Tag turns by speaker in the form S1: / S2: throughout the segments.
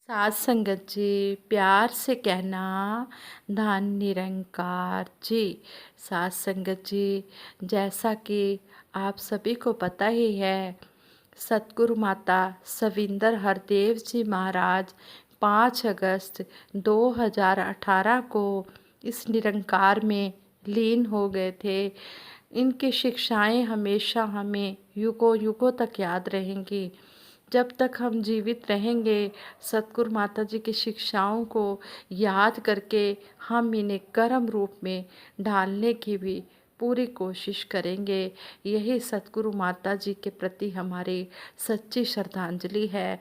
S1: साध संगत जी, प्यार से कहना धन निरंकार जी। साध संगत जी, जैसा कि आप सभी को पता ही है, सतगुरु माता सविंदर हरदेव जी महाराज 5 अगस्त 2018 को इस निरंकार में लीन हो गए थे। इनकी शिक्षाएं हमेशा हमें युगों युगों तक याद रहेंगी। जब तक हम जीवित रहेंगे, सतगुरु माता जी की शिक्षाओं को याद करके हम इन्हें कर्म रूप में ढालने की भी पूरी कोशिश करेंगे। यही सतगुरु माता जी के प्रति हमारी सच्ची श्रद्धांजलि है।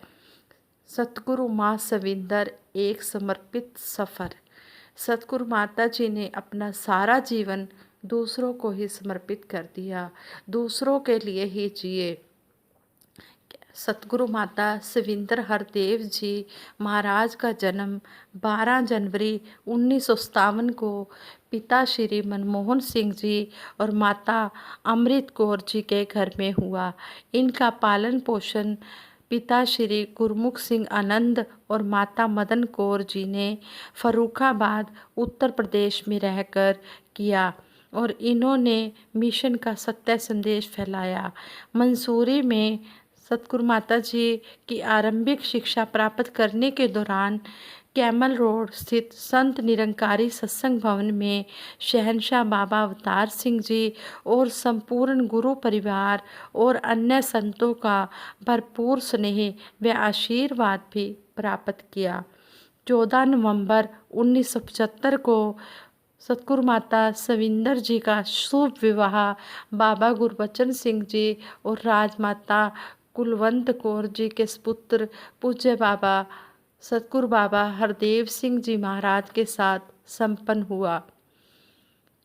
S1: सतगुरु माँ सविंदर एक समर्पित सफ़र। सतगुरु माता जी ने अपना सारा जीवन दूसरों को ही समर्पित कर दिया, दूसरों के लिए ही जिए। सतगुरु माता सविंदर हरदेव जी महाराज का जन्म 12 जनवरी 1957 को पिता श्री मनमोहन सिंह जी और माता अमृत कौर जी के घर में हुआ। इनका पालन पोषण पिता श्री गुरमुख सिंह आनंद और माता मदन कौर जी ने फर्रुखाबाद उत्तर प्रदेश में रहकर किया और इन्होंने मिशन का सत्य संदेश फैलाया। मंसूरी में सतगुरु माता जी की आरंभिक शिक्षा प्राप्त करने के दौरान कैमल रोड स्थित संत निरंकारी सत्संग भवन में शहंशाह बाबा अवतार सिंह जी और संपूर्ण गुरु परिवार और अन्य संतों का भरपूर स्नेह व आशीर्वाद भी प्राप्त किया। 14 नवंबर 1975 को सतगुरु माता सविंदर जी का शुभ विवाह बाबा गुरबचन सिंह जी और राजमाता कुलवंत कौर जी के सुपुत्र पूज्य बाबा सतगुरु बाबा हरदेव सिंह जी महाराज के साथ संपन्न हुआ।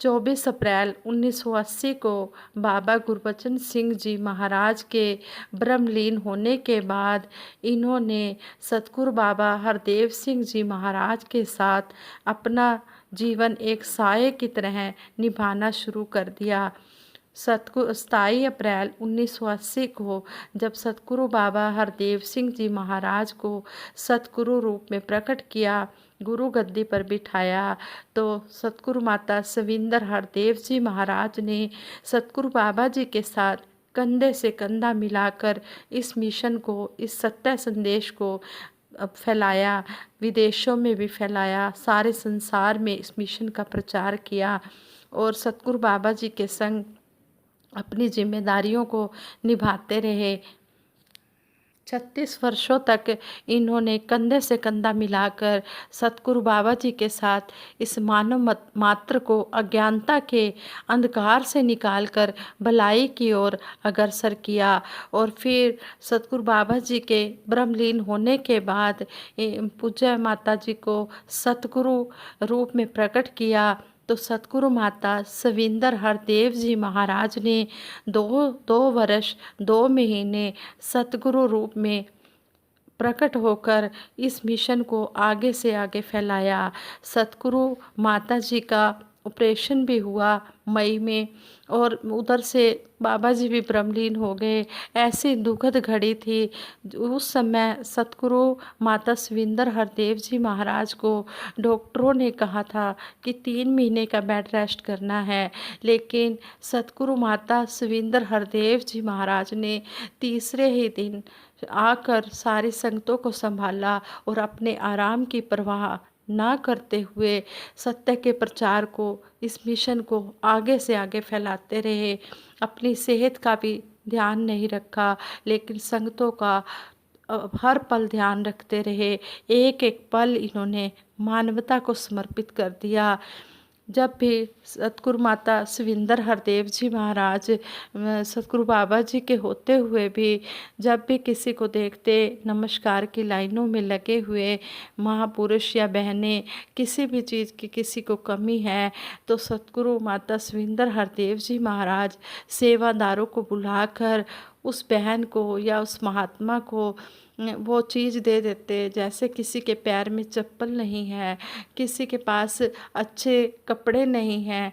S1: 24 अप्रैल 1980 को बाबा गुरबचन सिंह जी महाराज के ब्रह्मलीन होने के बाद इन्होंने सतगुरु बाबा हरदेव सिंह जी महाराज के साथ अपना जीवन एक साये की तरह निभाना शुरू कर दिया। 27 अप्रैल 1980 को जब सतगुरु बाबा हरदेव सिंह जी महाराज को सतगुरु रूप में प्रकट किया, गुरु गद्दी पर बिठाया, तो सतगुरु माता सविंदर हरदेव जी महाराज ने सतगुरु बाबा जी के साथ कंधे से कंधा मिलाकर इस मिशन को, इस सत्य संदेश को फैलाया, विदेशों में भी फैलाया, सारे संसार में इस मिशन का प्रचार किया और सतगुरु बाबा जी के संग अपनी जिम्मेदारियों को निभाते रहे। 36 वर्षों तक इन्होंने कंधे से कंधा मिलाकर सतगुरु बाबा जी के साथ इस मानव मात्र को अज्ञानता के अंधकार से निकालकर भलाई की ओर अग्रसर किया और फिर सतगुरु बाबा जी के ब्रह्मलीन होने के बाद पूज्य माता जी को सतगुरु रूप में प्रकट किया। तो सतगुरु माता सविंदर हरदेव जी महाराज ने दो वर्ष 2 महीने सतगुरु रूप में प्रकट होकर इस मिशन को आगे से आगे फैलाया। सतगुरु माता जी का ऑपरेशन भी हुआ मई में और उधर से बाबा जी भी ब्रह्मलीन हो गए। ऐसी दुखद घड़ी थी। उस समय सतगुरु माता सविंदर हरदेव जी महाराज को डॉक्टरों ने कहा था कि 3 महीने का बेड रेस्ट करना है, लेकिन सतगुरु माता सविंदर हरदेव जी महाराज ने तीसरे ही दिन आकर सारी संगतों को संभाला और अपने आराम की परवाह ना करते हुए सत्य के प्रचार को, इस मिशन को आगे से आगे फैलाते रहे। अपनी सेहत का भी ध्यान नहीं रखा, लेकिन संगतों का हर पल ध्यान रखते रहे। एक एक पल इन्होंने मानवता को समर्पित कर दिया। जब भी सतगुरु माता सविंदर हरदेव जी महाराज सतगुरु बाबा जी के होते हुए भी जब भी किसी को देखते, नमस्कार की लाइनों में लगे हुए महापुरुष या बहनें, किसी भी चीज़ की किसी को कमी है, तो सतगुरु माता सविंदर हरदेव जी महाराज सेवादारों को बुलाकर उस बहन को या उस महात्मा को वो चीज़ दे देते। जैसे किसी के पैर में चप्पल नहीं है, किसी के पास अच्छे कपड़े नहीं हैं,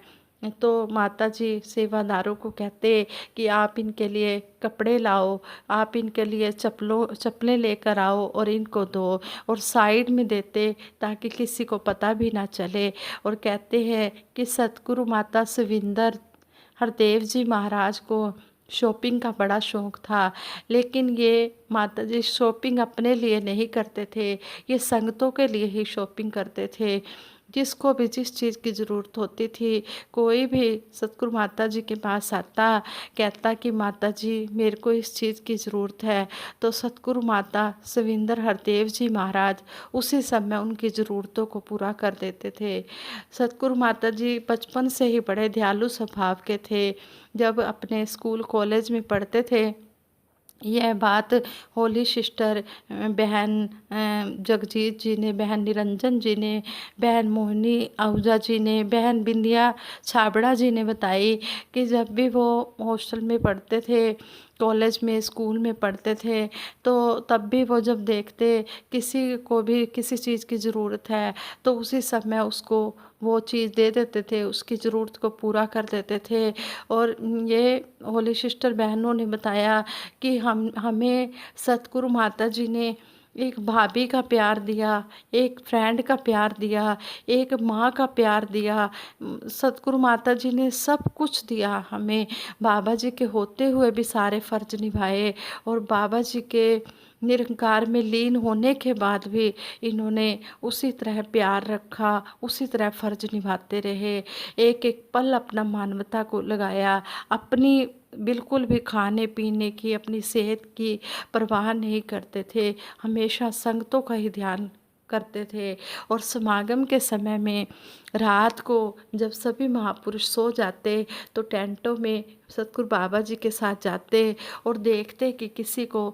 S1: तो माता जी सेवादारों को कहते कि आप इनके लिए कपड़े लाओ, आप इनके लिए चप्पलें लेकर आओ और इनको दो, और साइड में देते ताकि किसी को पता भी ना चले। और कहते हैं कि सतगुरु माता सविंदर हरदेव जी महाराज को शॉपिंग का बड़ा शौक़ था, लेकिन ये माता जी शॉपिंग अपने लिए नहीं करते थे, ये संगतों के लिए ही शॉपिंग करते थे। जिसको भी जिस चीज़ की ज़रूरत होती थी, कोई भी सतगुरु माता जी के पास आता, कहता कि माता जी मेरे को इस चीज़ की ज़रूरत है, तो सतगुरु माता सविंदर हरदेव जी महाराज उसी समय उनकी ज़रूरतों को पूरा कर देते थे। सतगुरु माता जी बचपन से ही बड़े दयालु स्वभाव के थे। जब अपने स्कूल कॉलेज में पढ़ते थे, यह बात होली सिस्टर बहन जगजीत जी ने, बहन निरंजन जी ने, बहन मोहिनी आहूजा जी ने, बहन बिंदिया छाबड़ा जी ने बताई कि जब भी वो हॉस्टल में पढ़ते थे, कॉलेज में, स्कूल में पढ़ते थे, तो तब भी वो जब देखते किसी को भी किसी चीज़ की ज़रूरत है तो उसी समय उसको वो चीज़ दे देते थे, उसकी ज़रूरत को पूरा कर देते थे। और ये होली सिस्टर बहनों ने बताया कि हमें सतगुरु माता जी ने एक भाभी का प्यार दिया, एक फ्रेंड का प्यार दिया, एक माँ का प्यार दिया। सतगुरु माता जी ने सब कुछ दिया हमें। बाबा जी के होते हुए भी सारे फ़र्ज निभाए, और बाबा जी के निरंकार में लीन होने के बाद भी इन्होंने उसी तरह प्यार रखा, उसी तरह फ़र्ज निभाते रहे। एक एक पल अपना मानवता को लगाया, अपनी बिल्कुल भी खाने पीने की, अपनी सेहत की परवाह नहीं करते थे, हमेशा संगतों का ही ध्यान करते थे। और समागम के समय में रात को जब सभी महापुरुष सो जाते तो टेंटों में सतगुरु बाबा जी के साथ जाते और देखते कि किसी को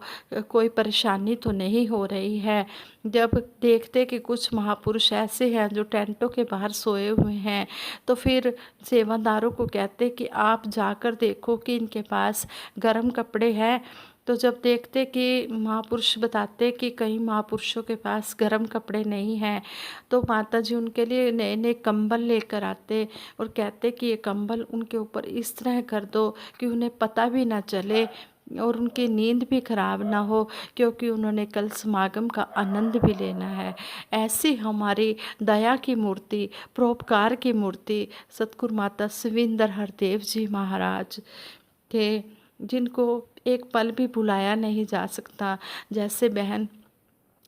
S1: कोई परेशानी तो नहीं हो रही है। जब देखते कि कुछ महापुरुष ऐसे हैं जो टेंटों के बाहर सोए हुए हैं, तो फिर सेवादारों को कहते कि आप जाकर देखो कि इनके पास गर्म कपड़े हैं। तो जब देखते कि महापुरुष बताते कि कई महापुरुषों के पास गर्म कपड़े नहीं हैं, तो माता जी उनके लिए नए नए कंबल लेकर आते और कहते कि ये कंबल उनके ऊपर इस तरह कर दो कि उन्हें पता भी ना चले और उनकी नींद भी खराब ना हो, क्योंकि उन्होंने कल समागम का आनंद भी लेना है। ऐसी हमारी दया की मूर्ति, परोपकार की मूर्ति सतगुरु माता सविंदर हरदेव जी महाराज थे, जिनको एक पल भी भुलाया नहीं जा सकता। जैसे बहन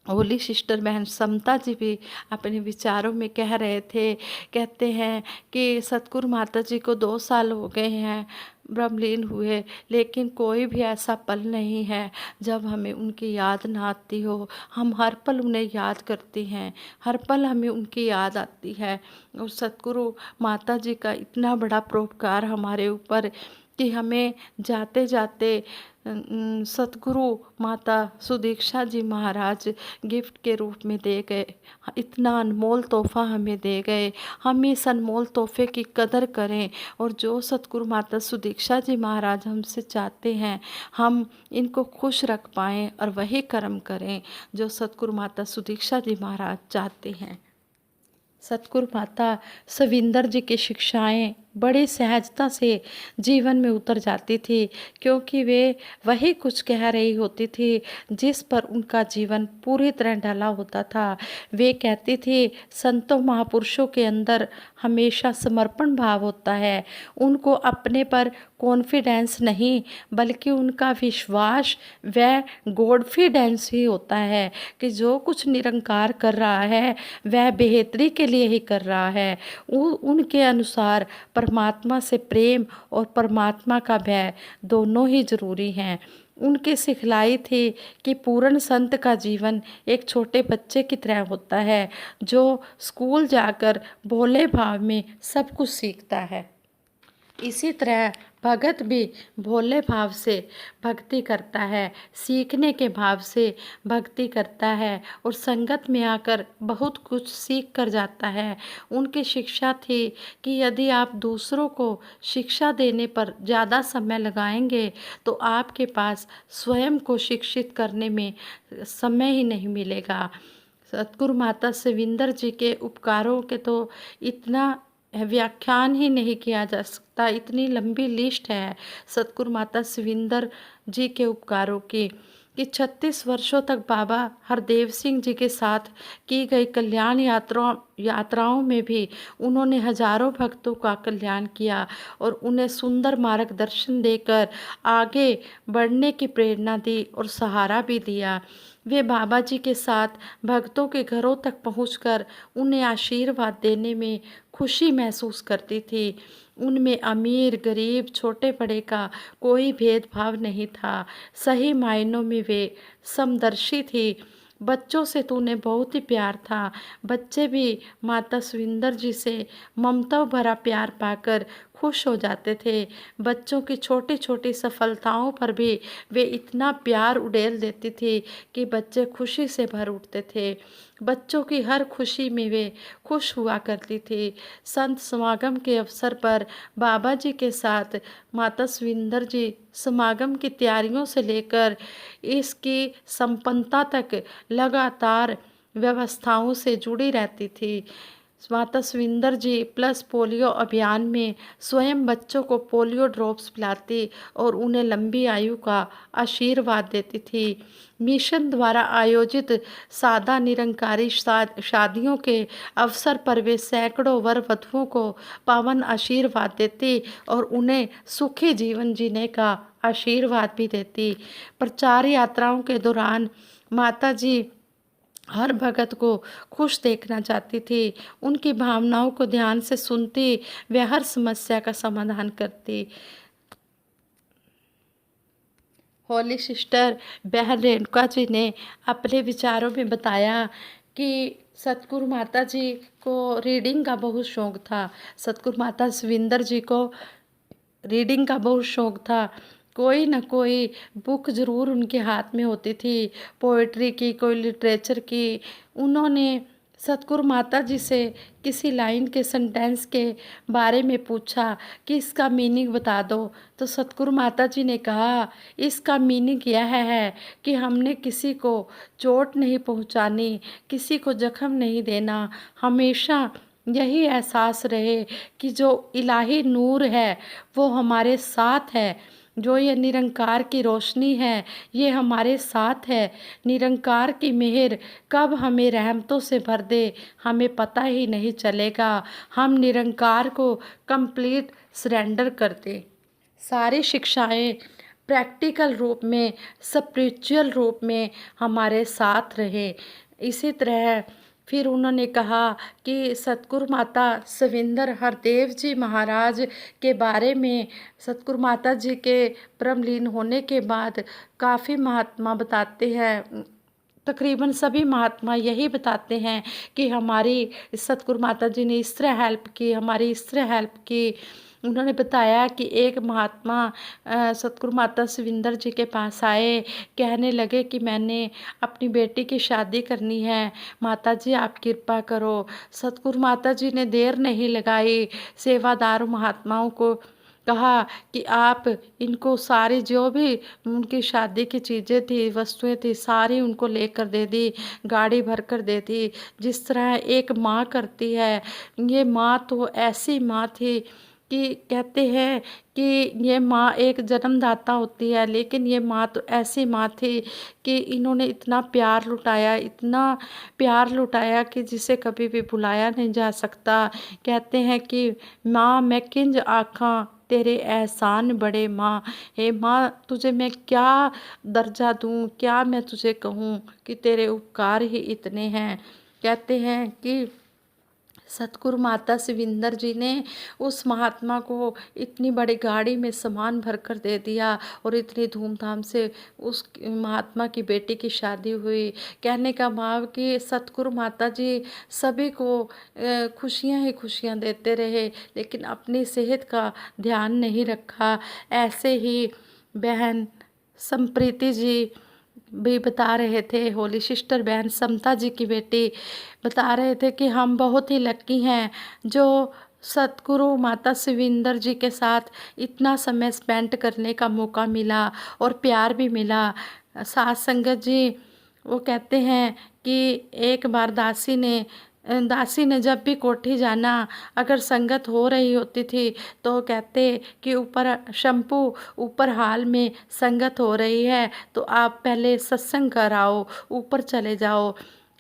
S1: होली सिस्टर बहन समता जी भी अपने विचारों में कह रहे थे, कहते हैं कि सतगुरु माता जी को 2 साल हो गए हैं ब्रह्मलीन हुए, लेकिन कोई भी ऐसा पल नहीं है जब हमें उनकी याद ना आती हो। हम हर पल उन्हें याद करती हैं, हर पल हमें उनकी याद आती है। और सतगुरु माता जी का इतना बड़ा परोपकार हमारे ऊपर कि हमें जाते जाते सतगुरु माता सुदीक्षा जी महाराज गिफ्ट के रूप में दे गए। इतना अनमोल तोहफ़ा हमें दे गए। हम इस अनमोल तोहफ़े की कदर करें, और जो सतगुरु माता सुदीक्षा जी महाराज हमसे चाहते हैं हम इनको खुश रख पाएँ, और वही कर्म करें जो सतगुरु माता सुदीक्षा जी महाराज चाहते हैं। सतगुरु माता सविंदर जी की शिक्षाएं बड़ी सहजता से जीवन में उतर जाती थी, क्योंकि वे वही कुछ कह रही होती थी जिस पर उनका जीवन पूरी तरह ढला होता था। वे कहती थी संतों महापुरुषों के अंदर हमेशा समर्पण भाव होता है। उनको अपने पर कॉन्फिडेंस नहीं, बल्कि उनका विश्वास व गॉडफिडेंस ही होता है कि जो कुछ निरंकार कर रहा है वह बेहतरी के लिए ही कर रहा है। उनके अनुसार परमात्मा से प्रेम और परमात्मा का भय दोनों ही जरूरी हैं। उनकी सिखलाई थी कि पूर्ण संत का जीवन एक छोटे बच्चे की तरह होता है, जो स्कूल जाकर भोले भाव में सब कुछ सीखता है। इसी तरह भगत भी भोले भाव से भक्ति करता है, सीखने के भाव से भक्ति करता है, और संगत में आकर बहुत कुछ सीख कर जाता है। उनकी शिक्षा थी कि यदि आप दूसरों को शिक्षा देने पर ज़्यादा समय लगाएंगे तो आपके पास स्वयं को शिक्षित करने में समय ही नहीं मिलेगा। सतगुरु माता सविंदर जी के उपकारों के तो इतना व्याख्यान ही नहीं किया जा सकता, इतनी लंबी लिस्ट है सतगुरु माता शिविंदर जी के उपकारों की, कि 36 वर्षों तक बाबा हरदेव सिंह जी के साथ की गई कल्याण यात्राओं में भी उन्होंने हजारों भक्तों का कल्याण किया और उन्हें सुंदर मार्गदर्शन देकर आगे बढ़ने की प्रेरणा दी और सहारा भी दिया। वे बाबा जी के साथ भक्तों के घरों तक पहुंचकर उन्हें आशीर्वाद देने में खुशी महसूस करती थी। उनमें अमीर गरीब छोटे बड़े का कोई भेदभाव नहीं था। सही मायनों में वे समदर्शी थी। बच्चों से तो उन्हें बहुत ही प्यार था। बच्चे भी माता सुविंदर जी से ममता भरा प्यार पाकर खुश हो जाते थे। बच्चों की छोटी छोटी सफलताओं पर भी वे इतना प्यार उड़ेल देती थी कि बच्चे खुशी से भर उठते थे। बच्चों की हर खुशी में वे खुश हुआ करती थी। संत समागम के अवसर पर बाबा जी के साथ माता सुविंदर जी समागम की तैयारियों से लेकर इसकी संपन्नता तक लगातार व्यवस्थाओं से जुड़ी रहती थी। माता सुविंदर जी प्लस पोलियो अभियान में स्वयं बच्चों को पोलियो ड्रॉप्स पिलाती और उन्हें लंबी आयु का आशीर्वाद देती थी। मिशन द्वारा आयोजित सादा निरंकारी शादियों के अवसर पर वे सैकड़ों वर वधुओं को पावन आशीर्वाद देती और उन्हें सुखी जीवन जीने का आशीर्वाद भी देती। प्रचार यात्राओं के दौरान माता जी हर भगत को खुश देखना चाहती थी। उनकी भावनाओं को ध्यान से सुनती, वे हर समस्या का समाधान करती। होली सिस्टर बहन रेणुका जी ने अपने विचारों में बताया कि सतगुरु माता जी को रीडिंग का बहुत शौक़ था। सतगुरु माता शिविंदर जी को रीडिंग का बहुत शौक़ था। कोई ना कोई बुक ज़रूर उनके हाथ में होती थी, पोइट्री की, कोई लिटरेचर की। उन्होंने सतगुरु माता जी से किसी लाइन के सेंटेंस के बारे में पूछा कि इसका मीनिंग बता दो, तो सतगुरु माता जी ने कहा इसका मीनिंग यह है कि हमने किसी को चोट नहीं पहुंचानी, किसी को जख्म नहीं देना। हमेशा यही एहसास रहे कि जो इलाही नूर है वो हमारे साथ है, जो ये निरंकार की रोशनी है ये हमारे साथ है। निरंकार की मेहर कब हमें रहमतों से भर दे हमें पता ही नहीं चलेगा। हम निरंकार को कंप्लीट सरेंडर कर दें। सारी शिक्षाएं प्रैक्टिकल रूप में, स्पिरिचुअल रूप में हमारे साथ रहे। इसी तरह फिर उन्होंने कहा कि सतगुरु माता शिविंदर हरदेव जी महाराज के बारे में सतगुरु माता जी के ब्रह्मलीन होने के बाद काफ़ी महात्मा बताते हैं, तकरीबन सभी महात्मा यही बताते हैं कि हमारी सतगुरु माता जी ने इस तरह हेल्प की, हमारी इस तरह हेल्प की। उन्होंने बताया कि एक महात्मा सतगुरु माता शिविंदर जी के पास आए, कहने लगे कि मैंने अपनी बेटी की शादी करनी है, माता जी आप कृपा करो। सतगुरु माता जी ने देर नहीं लगाई, सेवादार महात्माओं को कहा कि आप इनको सारी जो भी उनकी शादी की चीज़ें थी, वस्तुएं थी, सारी उनको लेकर दे दी, गाड़ी भर कर दे दी, जिस तरह एक माँ करती है। ये माँ तो ऐसी माँ थी कि कहते हैं कि ये माँ एक जन्मदाता होती है, लेकिन ये माँ तो ऐसी माँ थी कि इन्होंने इतना प्यार लुटाया, इतना प्यार लुटाया कि जिसे कभी भी भुलाया नहीं जा सकता। कहते हैं कि माँ मैं किंज आखा तेरे एहसान बड़े माँ, हे माँ तुझे मैं क्या दर्जा दूँ, क्या मैं तुझे कहूँ कि तेरे उपकार ही इतने हैं। कहते हैं कि सतगुरु माता शिविंदर जी ने उस महात्मा को इतनी बड़ी गाड़ी में सामान भर कर दे दिया और इतनी धूमधाम से उस महात्मा की बेटी की शादी हुई। कहने का भाव कि सतगुरु माता जी सभी को खुशियां ही खुशियां देते रहे, लेकिन अपनी सेहत का ध्यान नहीं रखा। ऐसे ही बहन संप्रीति जी भी बता रहे थे, होली सिस्टर बहन समता जी की बेटी बता रहे थे कि हम बहुत ही लक्की हैं जो सतगुरु माता शिविंदर जी के साथ इतना समय स्पेंड करने का मौका मिला और प्यार भी मिला। साथ संगत जी वो कहते हैं कि एक बार दासी ने दासी ने जब भी कोठी जाना, अगर संगत हो रही होती थी तो कहते कि ऊपर शंपू, ऊपर हाल में संगत हो रही है तो आप पहले सत्संग कर आओ, ऊपर चले जाओ।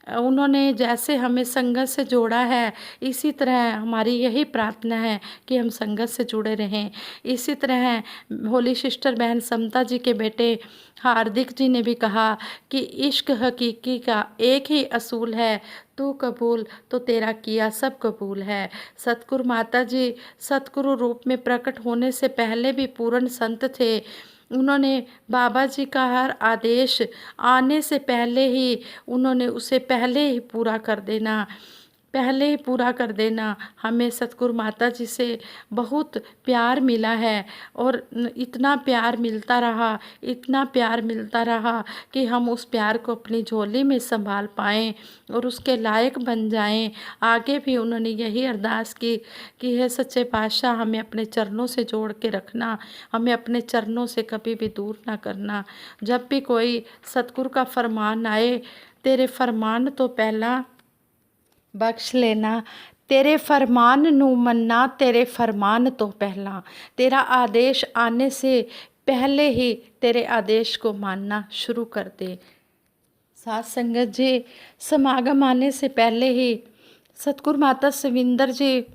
S1: उन्होंने जैसे हमें संगत से जोड़ा है, इसी तरह हमारी यही प्रार्थना है कि हम संगत से जुड़े रहें। इसी तरह होली सिस्टर बहन समता जी के बेटे हार्दिक जी ने भी कहा कि इश्क हकीकी का एक ही असूल है, तू कबूल तो तेरा किया सब कबूल है। सतगुरु माता जी सतगुरु रूप में प्रकट होने से पहले भी पूर्ण संत थे। उन्होंने बाबा जी का हर आदेश आने से पहले ही उन्होंने उसे पहले ही पूरा कर देना, पहले ही पूरा कर देना। हमें सतगुरु माता जी से बहुत प्यार मिला है और इतना प्यार मिलता रहा, इतना प्यार मिलता रहा कि हम उस प्यार को अपनी झोली में संभाल पाएँ और उसके लायक बन जाएं। आगे भी उन्होंने यही अरदास की कि हे सच्चे पातशाह, हमें अपने चरणों से जोड़ के रखना, हमें अपने चरणों से कभी भी दूर ना करना। जब भी कोई सतगुरु का फरमान आए, तेरे फरमान तो पहला बख्श लेना, तेरे फरमान नू मन्ना, तेरे फरमान तो पहला, तेरा आदेश आने से पहले ही तेरे आदेश को मानना शुरू कर दे। साथ संगत जी, समागम आने से पहले ही सतगुरु माता सविंदर जी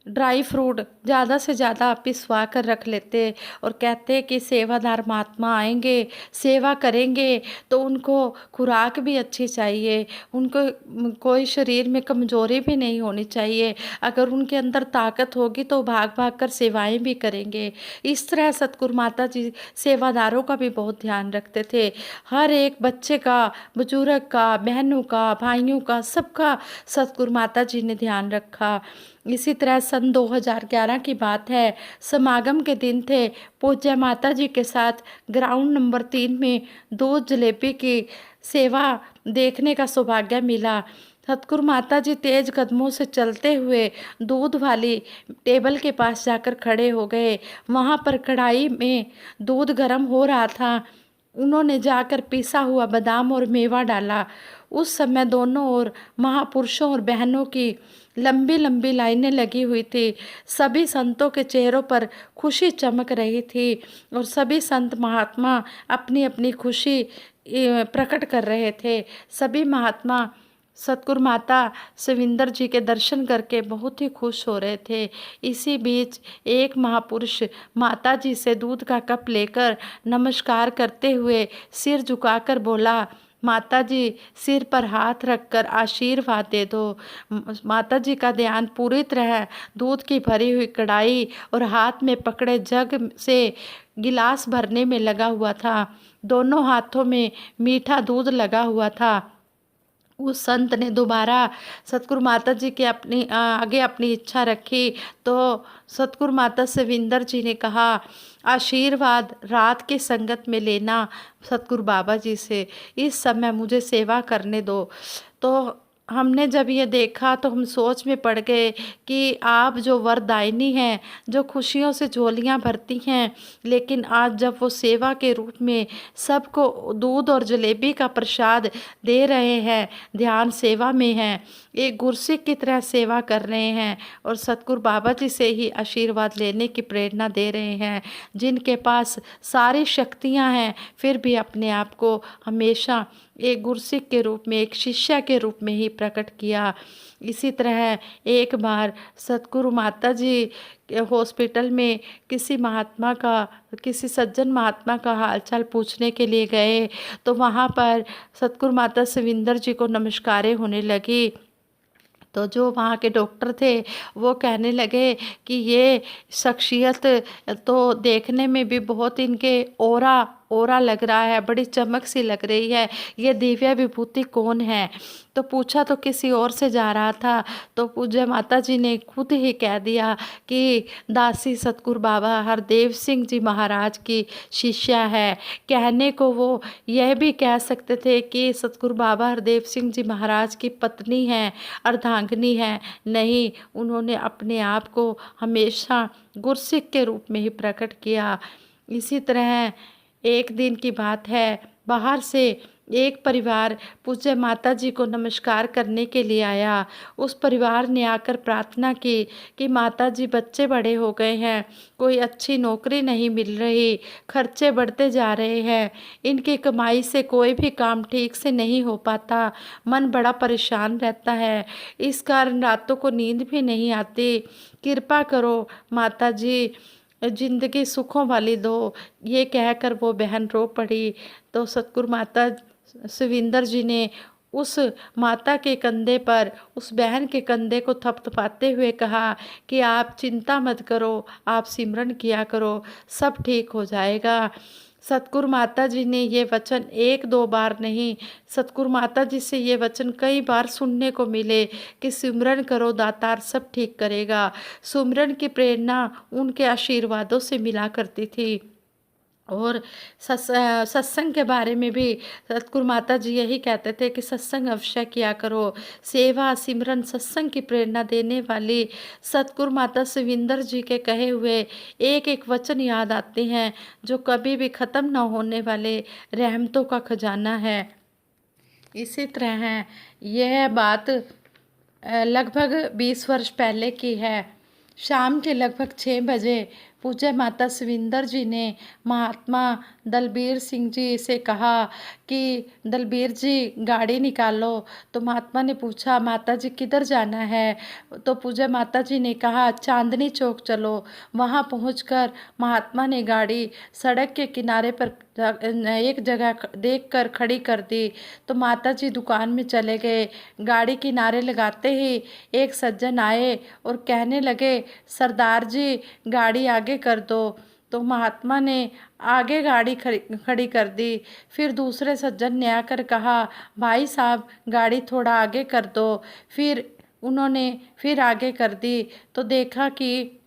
S1: ड्राई फ्रूट ज़्यादा से ज़्यादा पिसवा कर रख लेते और कहते कि सेवादार महात्मा आएंगे, सेवा करेंगे तो उनको खुराक भी अच्छी चाहिए, उनको कोई शरीर में कमज़ोरी भी नहीं होनी चाहिए। अगर उनके अंदर ताकत होगी तो भाग भाग कर सेवाएं भी करेंगे। इस तरह सतगुरु माता जी सेवादारों का भी बहुत ध्यान रखते थे। हर एक बच्चे का, बुजुर्ग का, बहनों का, भाइयों का, सबका सतगुरु माता जी ने ध्यान रखा। इसी तरह सन 2011 की बात है, समागम के दिन थे। पूज्य माता जी के साथ ग्राउंड नंबर 3 में दूध जलेबी की सेवा देखने का सौभाग्य मिला। सतगुरु माता जी तेज कदमों से चलते हुए दूध वाली टेबल के पास जाकर खड़े हो गए। वहाँ पर कढ़ाई में दूध गर्म हो रहा था। उन्होंने जाकर पिसा हुआ बादाम और मेवा डाला। उस समय दोनों ओर महापुरुषों और बहनों की लंबी लंबी लाइनें लगी हुई थी। सभी संतों के चेहरों पर खुशी चमक रही थी और सभी संत महात्मा अपनी अपनी खुशी प्रकट कर रहे थे। सभी महात्मा सतगुरु माता सविंदर जी के दर्शन करके बहुत ही खुश हो रहे थे। इसी बीच एक महापुरुष माता जी से दूध का कप लेकर नमस्कार करते हुए सिर झुकाकर बोला, माता जी सिर पर हाथ रखकर आशीर्वाद दे दो। माता जी का ध्यान पूरी तरह दूध की भरी हुई कढ़ाई और हाथ में पकड़े जग से गिलास भरने में लगा हुआ था। दोनों हाथों में मीठा दूध लगा हुआ था। उस संत ने दोबारा सतगुरु माता जी के आगे अपनी इच्छा रखी तो सतगुरु माता सविंदर जी ने कहा, आशीर्वाद रात की संगत में लेना सतगुरु बाबा जी से, इस समय मुझे सेवा करने दो। तो हमने जब ये देखा तो हम सोच में पड़ गए कि आप जो वरदायिनी हैं, जो खुशियों से झोलियां भरती हैं, लेकिन आज जब वो सेवा के रूप में सबको दूध और जलेबी का प्रसाद दे रहे हैं, ध्यान सेवा में हैं, एक गुरसिक की तरह सेवा कर रहे हैं और सतगुरु बाबा जी से ही आशीर्वाद लेने की प्रेरणा दे रहे हैं, जिनके पास सारी शक्तियां हैं फिर भी अपने आप को हमेशा एक गुरसिक के रूप में, एक शिष्य के रूप में ही प्रकट किया। इसी तरह एक बार सतगुरु माता जी हॉस्पिटल में किसी महात्मा का, किसी सज्जन महात्मा का हालचाल पूछने के लिए गए तो वहाँ पर सतगुरु माता सविंदर जी को नमस्कारें होने लगी। तो जो वहाँ के डॉक्टर थे वो कहने लगे कि ये शख्सियत तो देखने में भी बहुत इनके ओरा लग रहा है, बड़ी चमक सी लग रही है, ये दिव्य विभूति कौन है। तो पूछा तो किसी और से जा रहा था तो पूज्य माता जी ने खुद ही कह दिया कि दासी सतगुरु बाबा हरदेव सिंह जी महाराज की शिष्या है। कहने को वो यह भी कह सकते थे कि सतगुरु बाबा हरदेव सिंह जी महाराज की पत्नी है, अर्धांगिनी है। नहीं, उन्होंने अपने आप को हमेशा गुरसिक के रूप में ही प्रकट किया। इसी तरह एक दिन की बात है, बाहर से एक परिवार पूज्य माता जी को नमस्कार करने के लिए आया। उस परिवार ने आकर प्रार्थना की कि माता जी बच्चे बड़े हो गए हैं, कोई अच्छी नौकरी नहीं मिल रही, खर्चे बढ़ते जा रहे हैं, इनकी कमाई से कोई भी काम ठीक से नहीं हो पाता, मन बड़ा परेशान रहता है, इस कारण रातों को नींद भी नहीं आती, कृपा करो माता जी, जिंदगी सुखों वाली दो। ये कहकर वो बहन रो पड़ी। तो सतगुरु माता सुविंदर जी ने उस माता के कंधे पर, उस बहन के कंधे को थपथपाते हुए कहा कि आप चिंता मत करो, आप सिमरन किया करो, सब ठीक हो जाएगा। सतगुरु माता जी ने ये वचन एक दो बार नहीं, सतगुरु माता जी से ये वचन कई बार सुनने को मिले कि सिमरन करो, दातार सब ठीक करेगा। सिमरन की प्रेरणा उनके आशीर्वादों से मिला करती थी। और सत्संग के बारे में भी सतगुरु माता जी यही कहते थे कि सत्संग अवश्य किया करो। सेवा सिमरन सत्संग की प्रेरणा देने वाली सतगुरु माता सुविंदर जी के कहे हुए एक एक वचन याद आते हैं, जो कभी भी ख़त्म न होने वाले रहमतों का खजाना है। इसी तरह है, यह बात लगभग 20 वर्ष पहले की है। शाम के लगभग 6 बजे पूज्य माता सुविंदर जी ने महात्मा दलबीर सिंह जी से कहा कि दलबीर जी गाड़ी निकालो। तो महात्मा ने पूछा माता जी किधर जाना है? तो पूज्य माता जी ने कहा चांदनी चौक चलो। वहाँ पहुंचकर महात्मा ने गाड़ी सड़क के किनारे पर एक जगह देखकर खड़ी कर दी। तो माता जी दुकान में चले गए। गाड़ी किनारे लगाते ही एक सज्जन आए और कहने लगे सरदार जी गाड़ी आगे कर दो। तो महात्मा ने आगे गाड़ी खड़ी कर दी। फिर दूसरे सज्जन ने आकर कहा भाई साहब गाड़ी थोड़ा आगे कर दो। फिर उन्होंने फिर आगे कर दी। तो देखा कि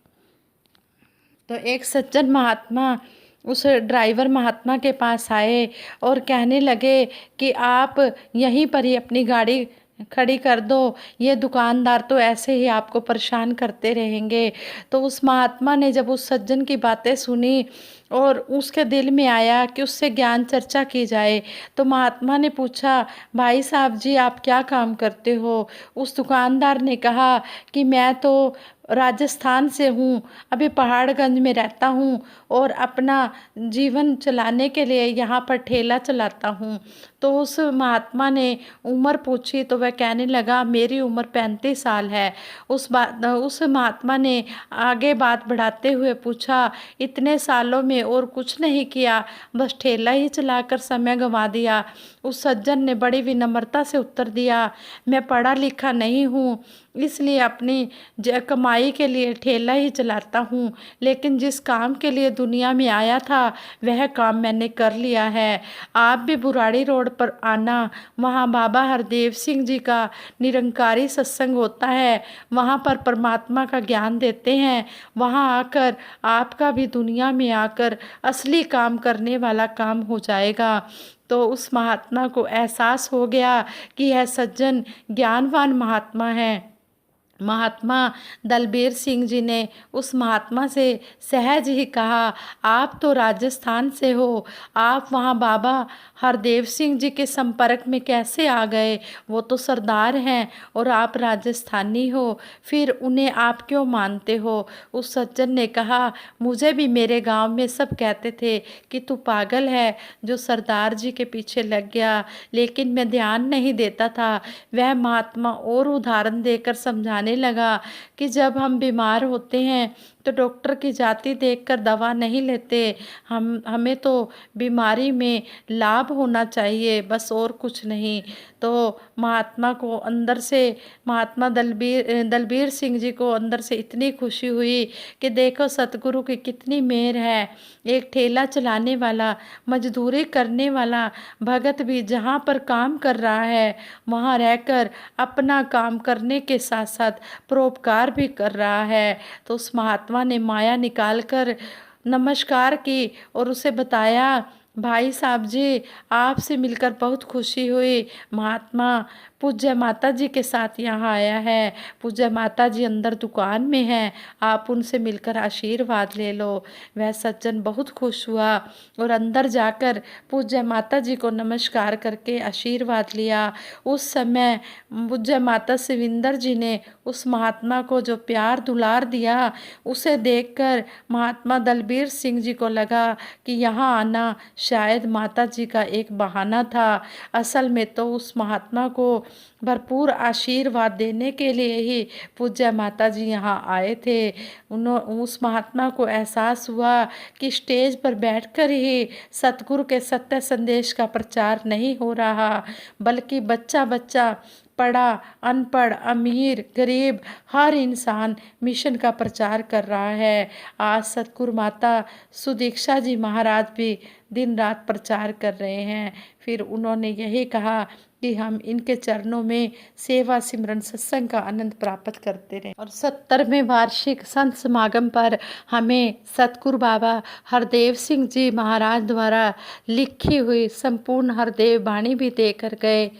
S1: तो एक सज्जन महात्मा उस ड्राइवर महात्मा के पास आए और कहने लगे कि आप यहीं पर ही अपनी गाड़ी खड़ी कर दो, ये दुकानदार तो ऐसे ही आपको परेशान करते रहेंगे। तो उस महात्मा ने जब उस सज्जन की बातें सुनी और उसके दिल में आया कि उससे ज्ञान चर्चा की जाए, तो महात्मा ने पूछा भाई साहब जी आप क्या काम करते हो? उस दुकानदार ने कहा कि मैं तो राजस्थान से हूँ, अभी पहाड़गंज में रहता हूँ और अपना जीवन चलाने के लिए यहाँ पर ठेला चलाता हूँ। तो उस महात्मा ने उम्र पूछी तो वह कहने लगा मेरी उम्र 35 साल है। उस महात्मा ने आगे बात बढ़ाते हुए पूछा इतने सालों में और कुछ नहीं किया, बस ठेला ही चलाकर समय गंवा दिया? उस सज्जन ने बड़ी विनम्रता से उत्तर दिया मैं पढ़ा लिखा नहीं हूँ, इसलिए अपनी कमाई के लिए ठेला ही चलाता हूँ, लेकिन जिस काम के लिए दुनिया में आया था वह काम मैंने कर लिया है। आप भी बुराड़ी रोड पर आना, वहाँ बाबा हरदेव सिंह जी का निरंकारी सत्संग होता है, वहाँ पर परमात्मा का ज्ञान देते हैं। वहाँ आकर आपका भी दुनिया में आकर असली काम करने वाला काम हो जाएगा। तो उस महात्मा को एहसास हो गया कि यह सज्जन ज्ञानवान महात्मा है। महात्मा दलबीर सिंह जी ने उस महात्मा से सहज ही कहा आप तो राजस्थान से हो, आप वहाँ बाबा हरदेव सिंह जी के संपर्क में कैसे आ गए? वो तो सरदार हैं और आप राजस्थानी हो, फिर उन्हें आप क्यों मानते हो? उस सज्जन ने कहा मुझे भी मेरे गांव में सब कहते थे कि तू पागल है जो सरदार जी के पीछे लग गया, लेकिन मैं ध्यान नहीं देता था। वह महात्मा और उदाहरण देकर समझाने लगा कि जब हम बीमार होते हैं तो डॉक्टर की जाति देखकर दवा नहीं लेते, हमें तो बीमारी में लाभ होना चाहिए, बस और कुछ नहीं। तो महात्मा को अंदर से, महात्मा दलबीर सिंह जी को अंदर से इतनी खुशी हुई कि देखो सतगुरु की कितनी मेहर है। एक ठेला चलाने वाला, मजदूरी करने वाला भगत भी जहाँ पर काम कर रहा है वहाँ रहकर अपना काम करने के साथ साथ परोपकार भी कर रहा है। तो उस महात्मा ने माया निकाल कर नमस्कार की और उसे बताया भाई साहब जी आपसे मिलकर बहुत खुशी हुई। महात्मा पूज्य माता जी के साथ यहाँ आया है। पूज्य माता जी अंदर दुकान में हैं, आप उनसे मिलकर आशीर्वाद ले लो। वह सज्जन बहुत खुश हुआ और अंदर जाकर पूज्य माता जी को नमस्कार करके आशीर्वाद लिया। उस समय पूज्य माता शिविंदर जी ने उस महात्मा को जो प्यार दुलार दिया, उसे देखकर महात्मा दलबीर सिंह जी को लगा कि यहाँ आना शायद माता जी का एक बहाना था। असल में तो उस महात्मा को भरपूर आशीर्वाद देने के लिए ही पूज्य माता जी यहाँ आए थे। उस महात्मा को एहसास हुआ कि स्टेज पर बैठकर ही सतगुरु के सत्य संदेश का प्रचार नहीं हो रहा, बल्कि बच्चा बच्चा, पढ़ा अनपढ़, अमीर गरीब, हर इंसान मिशन का प्रचार कर रहा है। आज सतगुरु माता सुदीक्षा जी महाराज भी दिन रात प्रचार कर रहे हैं। फिर उन्होंने यही कहा कि हम इनके चरणों में सेवा सिमरन सत्संग का आनंद प्राप्त करते रहें। और 70वें वार्षिक संत समागम पर हमें सतगुरु बाबा हरदेव सिंह जी महाराज द्वारा लिखी हुई संपूर्ण हरदेव वाणी भी देकर गए।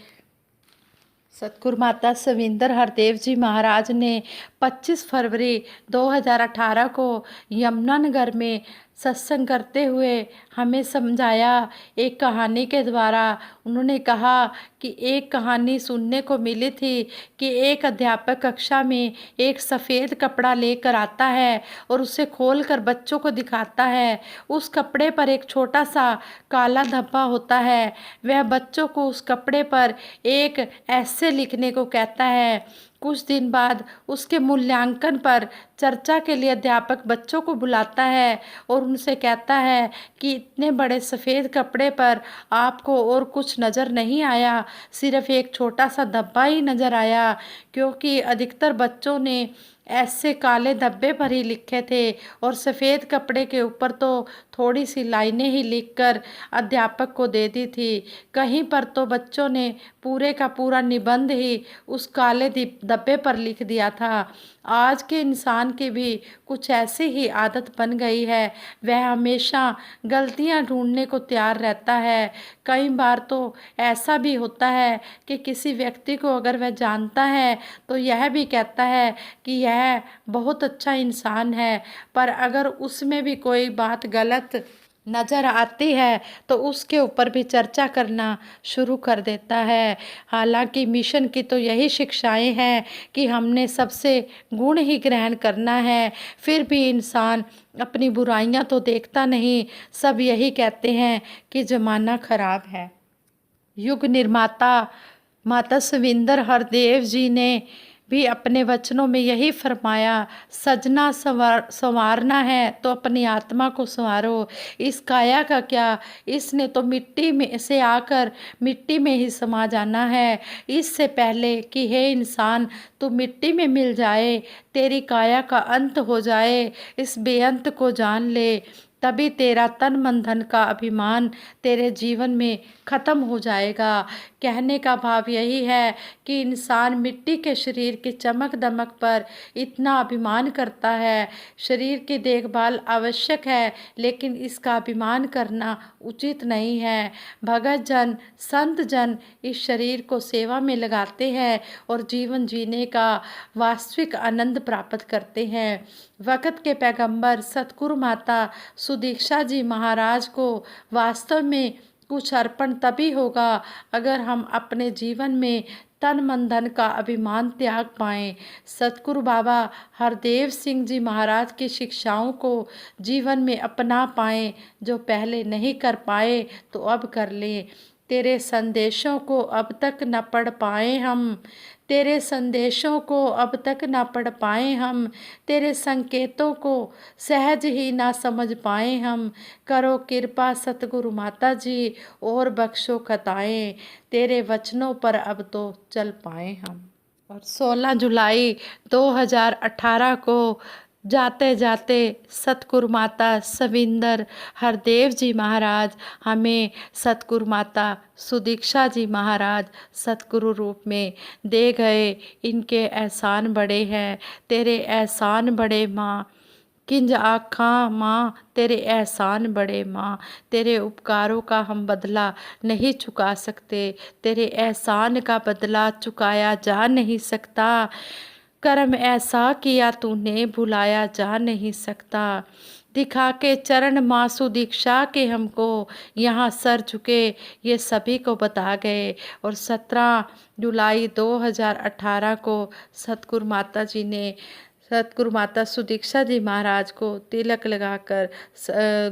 S1: सतगुरु माता शिविंदर हरदेव जी महाराज ने 25 फरवरी 2018 को यमुनानगर में सत्संग करते हुए हमें समझाया एक कहानी के द्वारा। उन्होंने कहा कि एक कहानी सुनने को मिली थी कि एक अध्यापक कक्षा में एक सफ़ेद कपड़ा लेकर आता है और उसे खोलकर बच्चों को दिखाता है। उस कपड़े पर एक छोटा सा काला धब्बा होता है। वह बच्चों को उस कपड़े पर एक ऐसे लिखने को कहता है। कुछ दिन बाद उसके मूल्यांकन पर चर्चा के लिए अध्यापक बच्चों को बुलाता है और उनसे कहता है कि इतने बड़े सफ़ेद कपड़े पर आपको और कुछ नज़र नहीं आया, सिर्फ एक छोटा सा धब्बा ही नज़र आया, क्योंकि अधिकतर बच्चों ने ऐसे काले धब्बे पर ही लिखे थे और सफ़ेद कपड़े के ऊपर तो थोड़ी सी लाइनें ही लिखकर अध्यापक को दे दी थी। कहीं पर तो बच्चों ने पूरे का पूरा निबंध ही उस काले धब्बे पर लिख दिया था। आज के इंसान की भी कुछ ऐसी ही आदत बन गई है, वह हमेशा गलतियां ढूंढने को तैयार रहता है। कई बार तो ऐसा भी होता है कि किसी व्यक्ति को अगर वह जानता है तो यह भी कहता है कि यह बहुत अच्छा इंसान है, पर अगर उसमें भी कोई बात गलत नज़र आती है तो उसके ऊपर भी चर्चा करना शुरू कर देता है। हालांकि मिशन की तो यही शिक्षाएं हैं कि हमने सबसे गुण ही ग्रहण करना है। फिर भी इंसान अपनी बुराइयां तो देखता नहीं, सब यही कहते हैं कि ज़माना ख़राब है। युग निर्माता माता शिविंदर हरदेव जी ने भी अपने वचनों में यही फरमाया, सजना संवारना है तो अपनी आत्मा को संवारो। इस काया का क्या, इसने तो मिट्टी में से आकर मिट्टी में ही समा जाना है। इससे पहले कि हे इंसान तू मिट्टी में मिल जाए, तेरी काया का अंत हो जाए, इस बेअंत को जान ले, तभी तेरा तन मन धन का अभिमान तेरे जीवन में ख़त्म हो जाएगा। कहने का भाव यही है कि इंसान मिट्टी के शरीर की चमक दमक पर इतना अभिमान करता है। शरीर की देखभाल आवश्यक है, लेकिन इसका अभिमान करना उचित नहीं है। भगत जन संत जन इस शरीर को सेवा में लगाते हैं और जीवन जीने का वास्तविक आनंद प्राप्त करते हैं। वक़्त के पैगंबर सतगुरु माता सुदीक्षा जी महाराज को वास्तव में कुछ अर्पण तभी होगा अगर हम अपने जीवन में तन मन धन का अभिमान त्याग पाएँ। सतगुरु बाबा हरदेव सिंह जी महाराज की शिक्षाओं को जीवन में अपना पाएँ। जो पहले नहीं कर पाए तो अब कर लें। तेरे संदेशों को अब तक न पढ़ पाए हम, तेरे संदेशों को अब तक ना पढ़ पाए हम, तेरे संकेतों को सहज ही ना समझ पाए हम। करो कृपा सतगुरु माता जी और बख्शो खताएं, तेरे वचनों पर अब तो चल पाए हम। और 16 जुलाई 2018 को जाते जाते सतगुरु माता शिविंदर हरदेव जी महाराज हमें सतगुरु माता सुदीक्षा जी महाराज सतगुरु रूप में दे गए। इनके एहसान बड़े हैं, तेरे एहसान बड़े माँ, किंज आखा माँ तेरे एहसान बड़े माँ, तेरे उपकारों का हम बदला नहीं चुका सकते, तेरे एहसान का बदला चुकाया जा नहीं सकता। कर्म ऐसा किया तूने भुलाया जा नहीं सकता। दिखा के चरण मासु दीक्षा के हमको, यहाँ सर झुके ये सभी को बता गए। और 17 जुलाई 2018 को सतगुरु माता जी ने सतगुरु माता सुदीक्षा जी महाराज को तिलक लगाकर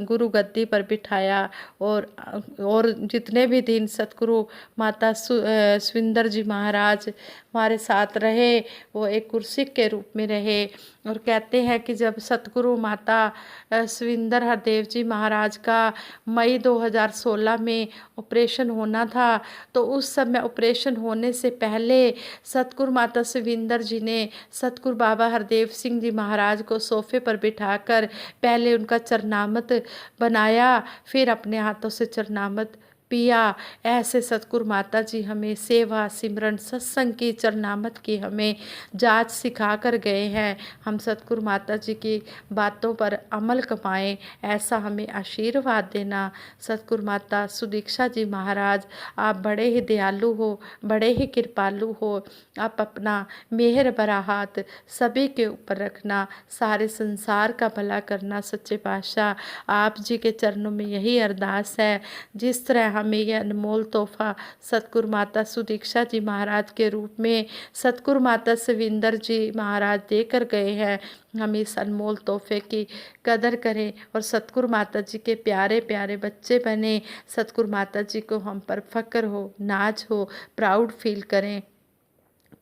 S1: गुरु गद्दी पर बिठाया। और जितने भी दिन सतगुरु माता सुविंदर जी महाराज हमारे साथ रहे, वो एक कुर्सी के रूप में रहे। और कहते हैं कि जब सतगुरु माता सुविंदर हरदेव जी महाराज का मई 2016 में ऑपरेशन होना था, तो उस समय ऑपरेशन होने से पहले सतगुरु माता सुविंदर जी ने सतगुरु बाबा हरदेव सिंह जी महाराज को सोफे पर बिठाकर पहले उनका चरनामत बनाया, फिर अपने हाथों से चरनामत पिया। ऐसे सतगुरु माता जी हमें सेवा सिमरन सत्संग की चरनामत की हमें जाच सिखा कर गए हैं। हम सतगुरु माता जी की बातों पर अमल कमाएं, ऐसा हमें आशीर्वाद देना। सतगुरु माता सुदीक्षा जी महाराज, आप बड़े ही दयालु हो, बड़े ही कृपालु हो। आप अपना मेहर भरा हाथ सभी के ऊपर रखना, सारे संसार का भला करना। सच्चे पातशाह आप जी के चरणों में यही अरदास है, जिस तरह हमें यह अनमोल तोहफा सतगुरु माता सुदीक्षा जी महाराज के रूप में सतगुरु माता सविंदर जी महाराज देकर गए हैं, हम इस अनमोल तोहफे की कदर करें और सतगुरु माता जी के प्यारे प्यारे बच्चे बने। सतगुरु माता जी को हम पर फक्र हो, नाज हो, प्राउड फील करें।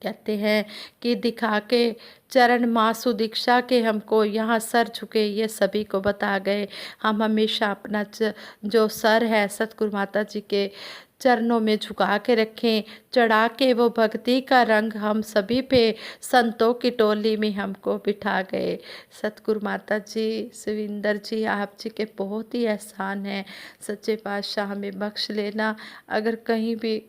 S1: कहते हैं कि दिखा के चरण माँ सुदीक्षा के हमको, यहाँ सर झुके ये सभी को बता गए। हम हमेशा अपना जो सर है सतगुरु माता जी के चरणों में झुका के रखें, चढ़ा के वो भक्ति का रंग हम सभी पे संतों की टोली में हमको बिठा गए। सतगुरु माता जी सुविंदर जी आप जी के बहुत ही एहसान हैं। सच्चे पातशाह हमें बख्श लेना, अगर कहीं भी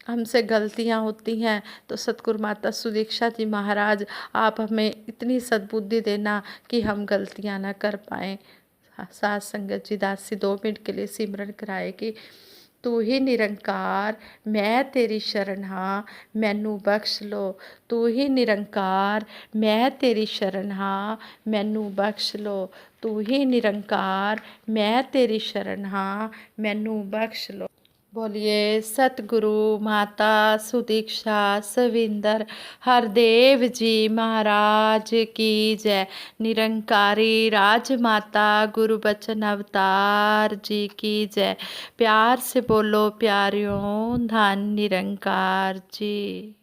S1: हमसे गलतियां होती हैं तो सतगुरु माता सुदीक्षा जी महाराज आप हमें इतनी सद्बुद्धि देना कि हम गलतियां ना कर पाएँ। साथ संगत जी दासी 2 मिनट के लिए सिमरन कराएगी। तू ही निरंकार मैं तेरी शरण हाँ, मैनू बख्श लो। तू ही निरंकार मैं तेरी शरण हाँ, मैनू बख्श लो। तू ही निरंकार मैं तेरी शरण हाँ, मैनू बख्श लो। बोलिए सतगुरु माता सुदीक्षा सविंदर हरदेव जी महाराज की जय। निरंकारी राजमाता गुरु बचन अवतार जी की जय। प्यार से बोलो प्यारियों, धन निरंकार जी।